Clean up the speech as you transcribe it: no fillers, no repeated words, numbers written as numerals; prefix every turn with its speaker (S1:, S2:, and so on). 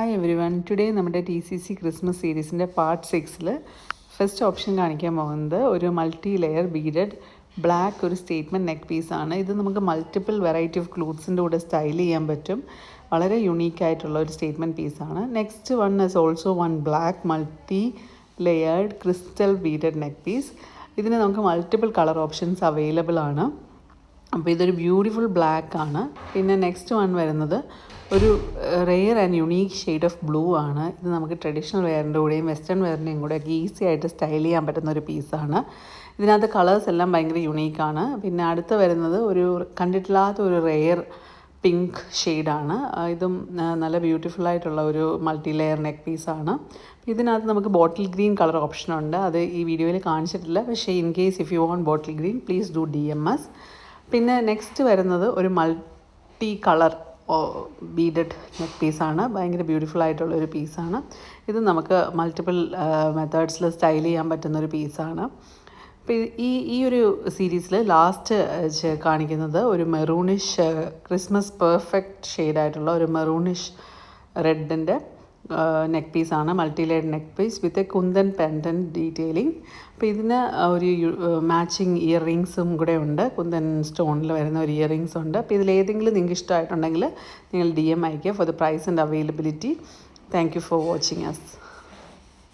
S1: Hi everyone. Today നമ്മുടെ TCC Christmas സീരീസിൻ്റെ part 6ൽ ഫസ്റ്റ് ഓപ്ഷൻ കാണിക്കാൻ പോകുന്നത് ഒരു മൾട്ടി ലെയർ ബീഡഡ് ബ്ലാക്ക് ഒരു സ്റ്റേറ്റ്മെൻറ്റ് നെക്ക് പീസാണ്. ഇത് നമുക്ക് മൾട്ടിപ്പിൾ വെറൈറ്റി ഓഫ് ക്ലോത്ത്സിൻ്റെ കൂടെ സ്റ്റൈൽ ചെയ്യാൻ പറ്റും. വളരെ യുണീക്കായിട്ടുള്ള ഒരു സ്റ്റേറ്റ്മെൻറ്റ് പീസാണ്. Next one is also one black multi layered crystal beaded neck piece. ഇതിന് നമുക്ക് മൾട്ടിപ്പിൾ കളർ ഓപ്ഷൻസ് അവൈലബിൾ ആണ്. അപ്പോൾ ഇതൊരു ബ്യൂട്ടിഫുൾ ബ്ലാക്ക് ആണ്. പിന്നെ നെക്സ്റ്റ് വൺ വരുന്നത് ഒരു rare and unique shade of blue ആണ്. ഇത് നമുക്ക് ട്രഡീഷണൽ വെയറിൻ്റെ കൂടെയും വെസ്റ്റേൺ വെയറിൻ്റെയും കൂടെ ഈസി ആയിട്ട് സ്റ്റൈൽ ചെയ്യാൻ പറ്റുന്ന ഒരു പീസാണ്. ഇതിനകത്ത് കളേഴ്സ് എല്ലാം ഭയങ്കര യുണീക്കാണ്. പിന്നെ അടുത്ത് വരുന്നത് ഒരു കണ്ടിട്ടില്ലാത്ത ഒരു റെയർ പിങ്ക് ഷെയ്ഡാണ്. ഇതും നല്ല ബ്യൂട്ടിഫുള്ളായിട്ടുള്ള ഒരു മൾട്ടി ലെയർ നെക്ക് പീസാണ്. ഇതിനകത്ത് നമുക്ക് ബോട്ടിൽ ഗ്രീൻ കളർ ഓപ്ഷനുണ്ട്. അത് ഈ വീഡിയോയിൽ കാണിച്ചിട്ടില്ല. പക്ഷേ in case if you want bottle green please do DM us. പിന്നെ നെക്സ്റ്റ് വരുന്നത് ഒരു മൾട്ടി കളർ ബീഡഡ് നെക്ക് പീസാണ്. ഭയങ്കര ബ്യൂട്ടിഫുൾ ആയിട്ടുള്ളൊരു പീസാണ്. ഇത് നമുക്ക് മൾട്ടിപ്പിൾ മെത്തേഡ്സിൽ സ്റ്റൈൽ ചെയ്യാൻ പറ്റുന്നൊരു പീസാണ്. അപ്പോൾ ഈ ഒരു സീരീസിൽ ലാസ്റ്റ് കാണിക്കുന്നത് ഒരു മെറൂണിഷ് ക്രിസ്മസ് പെർഫെക്റ്റ് ഷെയ്ഡായിട്ടുള്ള ഒരു മെറൂണിഷ് റെഡിൻ്റെ നെക്ക് പീസാണ്. Multi layered neck piece with a kundan pendant detailing. അപ്പോൾ ഇതിന് ഒരു മാച്ചിങ് ഇയർ റിങ്സും കൂടെ ഉണ്ട്. കുന്തൻ സ്റ്റോണിൽ വരുന്ന ഒരു ഇയർ റിങ്സ് ഉണ്ട്. അപ്പോൾ ഇതിലേതെങ്കിലും നിങ്ങൾക്ക് ഇഷ്ടമായിട്ടുണ്ടെങ്കിൽ നിങ്ങൾ DM അയയ്ക്കുക for the price and availability. Thank you for watching us.